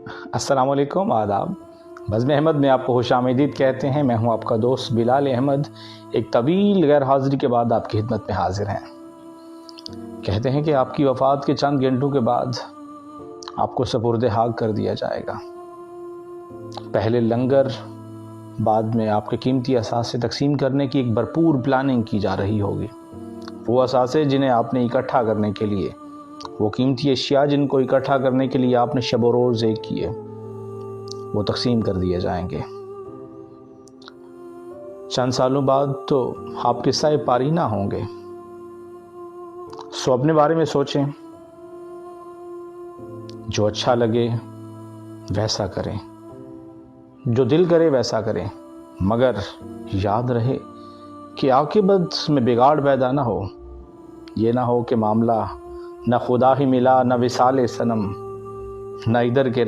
السلام علیکم، آداب۔ بزم احمد میں آپ کو خوش آمدید کہتے ہیں۔ میں ہوں آپ کا دوست بلال احمد، ایک طویل غیر حاضری کے بعد آپ کی خدمت میں حاضر ہیں۔ کہتے ہیں کہ آپ کی وفات کے چند گھنٹوں کے بعد آپ کو سپرد خاک کر دیا جائے گا۔ پہلے لنگر، بعد میں آپ کے قیمتی اثاثے تقسیم کرنے کی ایک بھرپور پلاننگ کی جا رہی ہوگی۔ وہ اثاثے جنہیں آپ نے اکٹھا کرنے کے لیے، وہ قیمتی اشیاء جن کو اکٹھا کرنے کے لیے آپ نے شب و روز ایک کیے، وہ تقسیم کر دیے جائیں گے۔ چند سالوں بعد تو آپ قصہ پاری نہ ہوں گے۔ سو اپنے بارے میں سوچیں، جو اچھا لگے ویسا کریں، جو دل کرے ویسا کریں، مگر یاد رہے کہ عاقبت میں بگاڑ پیدا نہ ہو۔ یہ نہ ہو کہ معاملہ نہ خدا ہی ملا، نہ وصال صنم، نہ ادھر کے